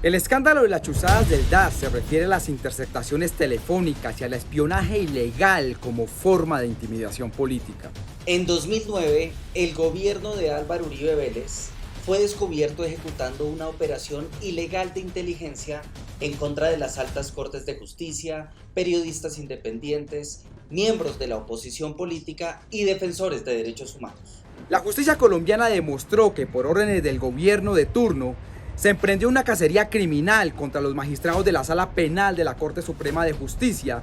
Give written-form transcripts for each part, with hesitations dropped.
El escándalo de las chuzadas del DAS se refiere a las interceptaciones telefónicas y al espionaje ilegal como forma de intimidación política. En 2009, el gobierno de Álvaro Uribe Vélez fue descubierto ejecutando una operación ilegal de inteligencia en contra de las altas cortes de justicia, periodistas independientes, miembros de la oposición política y defensores de derechos humanos. La justicia colombiana demostró que por órdenes del gobierno de turno se emprendió una cacería criminal contra los magistrados de la Sala Penal de la Corte Suprema de Justicia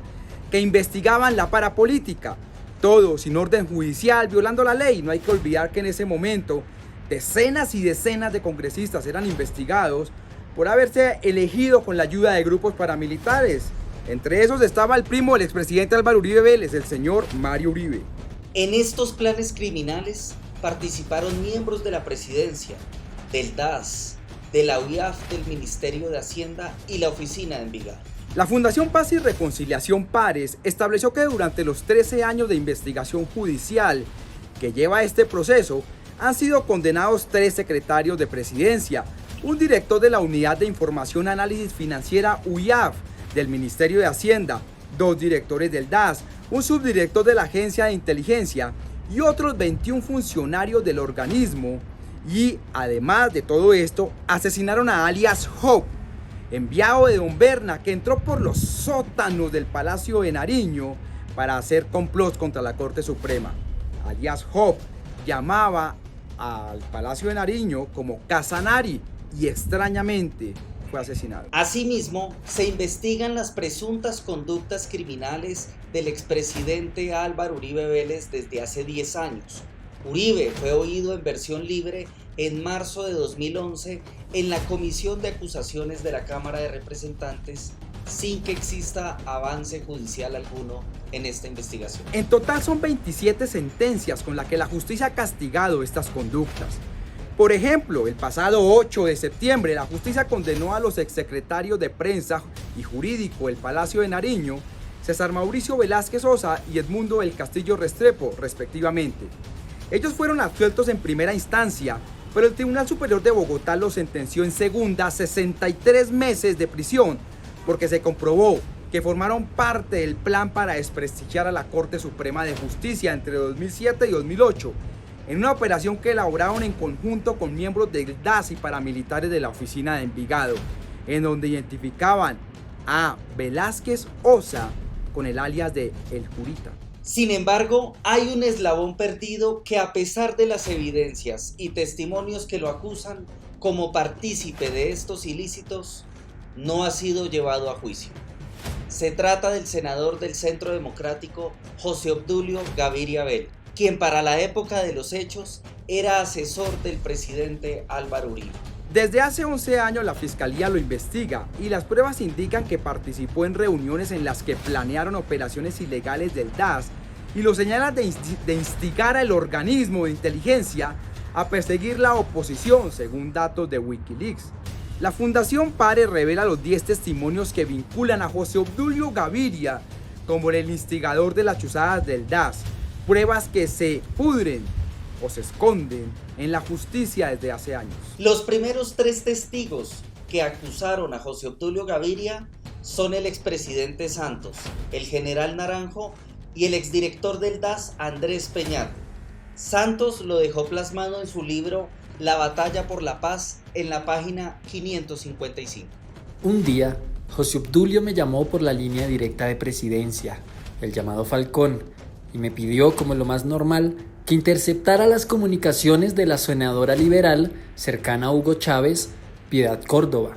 que investigaban la parapolítica, todo sin orden judicial, violando la ley. No hay que olvidar que en ese momento decenas y decenas de congresistas eran investigados por haberse elegido con la ayuda de grupos paramilitares. Entre esos estaba el primo del expresidente Álvaro Uribe Vélez, el señor Mario Uribe. En estos planes criminales participaron miembros de la presidencia, del DAS, de la UIAF, del Ministerio de Hacienda y la Oficina de Envigado. La Fundación Paz y Reconciliación Pares estableció que durante los 13 años de investigación judicial que lleva este proceso, han sido condenados 3 secretarios de presidencia, un director de la Unidad de Información y Análisis Financiera UIAF del Ministerio de Hacienda, 2 directores del DAS, un subdirector de la Agencia de Inteligencia y otros 21 funcionarios del organismo. Y además de todo esto, asesinaron a alias Job, enviado de Don Berna, que entró por los sótanos del Palacio de Nariño para hacer complots contra la Corte Suprema. Alias Job llamaba al Palacio de Nariño como Casanare y extrañamente fue asesinado. Asimismo, se investigan las presuntas conductas criminales del expresidente Álvaro Uribe Vélez desde hace 10 años. Uribe fue oído en versión libre en marzo de 2011 en la Comisión de Acusaciones de la Cámara de Representantes sin que exista avance judicial alguno en esta investigación. En total son 27 sentencias con las que la justicia ha castigado estas conductas. Por ejemplo, el pasado 8 de septiembre la justicia condenó a los exsecretarios de Prensa y Jurídico del Palacio de Nariño, César Mauricio Velázquez Sosa y Edmundo del Castillo Restrepo, respectivamente. Ellos fueron absueltos en primera instancia, pero el Tribunal Superior de Bogotá los sentenció en segunda a 63 meses de prisión, porque se comprobó que formaron parte del plan para desprestigiar a la Corte Suprema de Justicia entre 2007 y 2008, en una operación que elaboraron en conjunto con miembros del DAS y paramilitares de la Oficina de Envigado, en donde identificaban a Velázquez Osa con el alias de El Curita. Sin embargo, hay un eslabón perdido que, a pesar de las evidencias y testimonios que lo acusan como partícipe de estos ilícitos, no ha sido llevado a juicio. Se trata del senador del Centro Democrático José Obdulio Gaviria Vélez, quien para la época de los hechos era asesor del presidente Álvaro Uribe. Desde hace 11 años la Fiscalía lo investiga y las pruebas indican que participó en reuniones en las que planearon operaciones ilegales del DAS y lo señalan de instigar al organismo de inteligencia a perseguir la oposición, según datos de Wikileaks. La Fundación Pares revela los 10 testimonios que vinculan a José Obdulio Gaviria como el instigador de las chuzadas del DAS, pruebas que se pudren o se esconden en la justicia desde hace años. Los primeros 3 testigos que acusaron a José Obdulio Gaviria son el expresidente Santos, el general Naranjo y el exdirector del DAS Andrés Peñate. Santos lo dejó plasmado en su libro La batalla por la paz en la página 555. Un día, José Obdulio me llamó por la línea directa de presidencia, el llamado Falcón, y me pidió, como lo más normal, que interceptara las comunicaciones de la senadora liberal cercana a Hugo Chávez, Piedad Córdoba.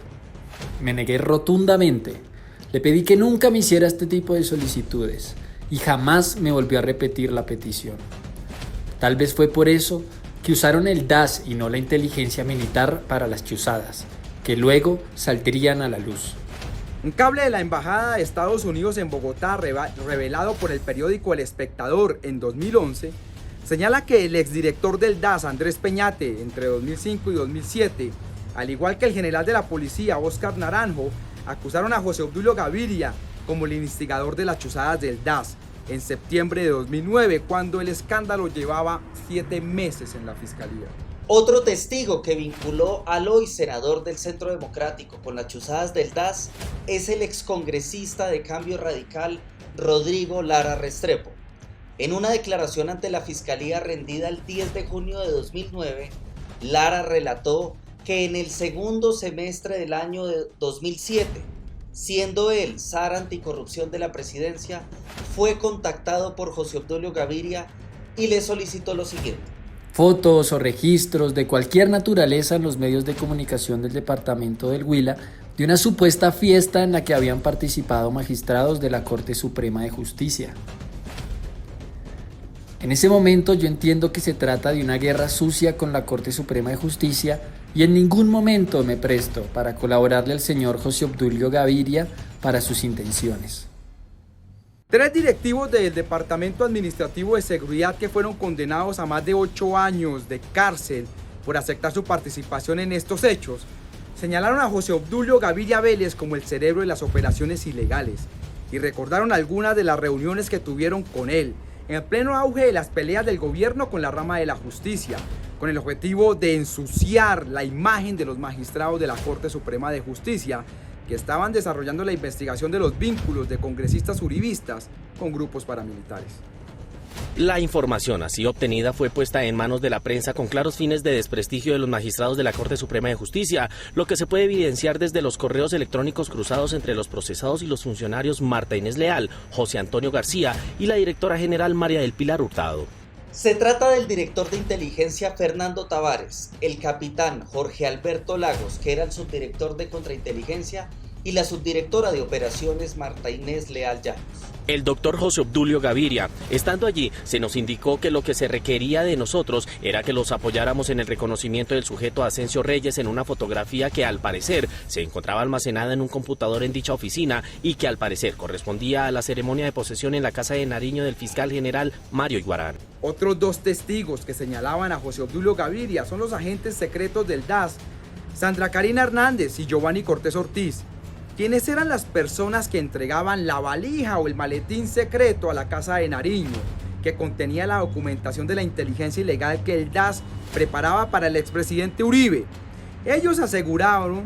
Me negué rotundamente. Le pedí que nunca me hiciera este tipo de solicitudes y jamás me volvió a repetir la petición. Tal vez fue por eso que usaron el DAS y no la inteligencia militar para las chuzadas, que luego saldrían a la luz. Un cable de la Embajada de Estados Unidos en Bogotá, revelado por el periódico El Espectador en 2011, señala que el exdirector del DAS, Andrés Peñate, entre 2005 y 2007, al igual que el general de la policía, Óscar Naranjo, acusaron a José Obdulio Gaviria como el instigador de las chuzadas del DAS en septiembre de 2009, cuando el escándalo llevaba 7 meses en la fiscalía. Otro testigo que vinculó al hoy senador del Centro Democrático con las chuzadas del DAS es el excongresista de Cambio Radical Rodrigo Lara Restrepo. En una declaración ante la Fiscalía rendida el 10 de junio de 2009, Lara relató que en el segundo semestre del año de 2007, siendo él zar anticorrupción de la presidencia, fue contactado por José Obdulio Gaviria y le solicitó lo siguiente: fotos o registros de cualquier naturaleza en los medios de comunicación del departamento del Huila de una supuesta fiesta en la que habían participado magistrados de la Corte Suprema de Justicia. En ese momento yo entiendo que se trata de una guerra sucia con la Corte Suprema de Justicia y en ningún momento me presto para colaborarle al señor José Obdulio Gaviria para sus intenciones. 3 directivos del Departamento Administrativo de Seguridad que fueron condenados a más de 8 años de cárcel por aceptar su participación en estos hechos, señalaron a José Obdulio Gaviria Vélez como el cerebro de las operaciones ilegales y recordaron algunas de las reuniones que tuvieron con él en el pleno auge de las peleas del gobierno con la rama de la justicia, con el objetivo de ensuciar la imagen de los magistrados de la Corte Suprema de Justicia que estaban desarrollando la investigación de los vínculos de congresistas uribistas con grupos paramilitares. La información así obtenida fue puesta en manos de la prensa con claros fines de desprestigio de los magistrados de la Corte Suprema de Justicia, lo que se puede evidenciar desde los correos electrónicos cruzados entre los procesados y los funcionarios Marta Inés Leal, José Antonio García y la directora general María del Pilar Hurtado. Se trata del director de inteligencia Fernando Tavares, el capitán Jorge Alberto Lagos, que era el subdirector de contrainteligencia, y la subdirectora de operaciones Marta Inés Leal Llanos. El doctor José Obdulio Gaviria. Estando allí, se nos indicó que lo que se requería de nosotros era que los apoyáramos en el reconocimiento del sujeto Asensio Reyes en una fotografía que al parecer se encontraba almacenada en un computador en dicha oficina y que al parecer correspondía a la ceremonia de posesión en la casa de Nariño del fiscal general Mario Iguarán. Otros 2 testigos que señalaban a José Obdulio Gaviria son los agentes secretos del DAS, Sandra Karina Hernández y Giovanni Cortés Ortiz, quienes eran las personas que entregaban la valija o el maletín secreto a la casa de Nariño, que contenía la documentación de la inteligencia ilegal que el DAS preparaba para el expresidente Uribe. Ellos aseguraron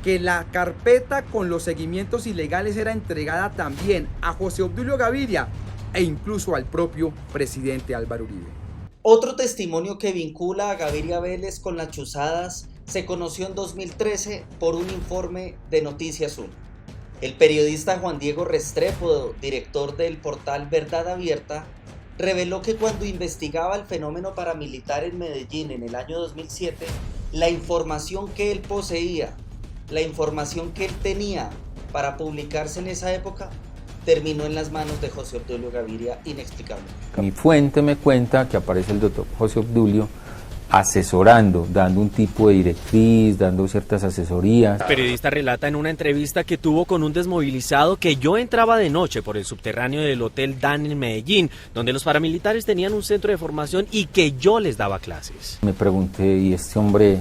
que la carpeta con los seguimientos ilegales era entregada también a José Obdulio Gaviria e incluso al propio presidente Álvaro Uribe. Otro testimonio que vincula a Gaviria Vélez con las chuzadas se conoció en 2013 por un informe de Noticias 1. El periodista Juan Diego Restrepo, director del portal Verdad Abierta, reveló que cuando investigaba el fenómeno paramilitar en Medellín en el año 2007, la información que él poseía, la información que él tenía para publicarse en esa época, terminó en las manos de José Obdulio Gaviria inexplicablemente. Mi fuente me cuenta que aparece el doctor José Obdulio asesorando, dando un tipo de directriz, dando ciertas asesorías. El periodista relata en una entrevista que tuvo con un desmovilizado que yo entraba de noche por el subterráneo del Hotel Dan en Medellín, donde los paramilitares tenían un centro de formación y que yo les daba clases. Me pregunté, ¿y este hombre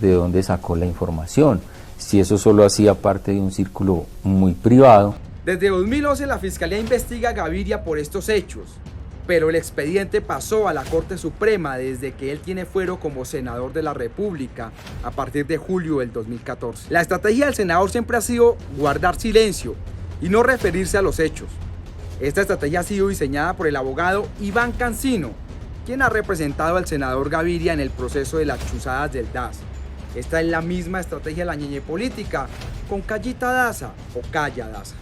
de dónde sacó la información? Si eso solo hacía parte de un círculo muy privado. Desde 2011 la Fiscalía investiga a Gaviria por estos hechos, pero el expediente pasó a la Corte Suprema desde que él tiene fuero como senador de la República a partir de julio del 2014. La estrategia del senador siempre ha sido guardar silencio y no referirse a los hechos. Esta estrategia ha sido diseñada por el abogado Iván Cancino, quien ha representado al senador Gaviria en el proceso de las chuzadas del DAS. Esta es la misma estrategia de la ñeñe política con Callita Daza o Calla Daza.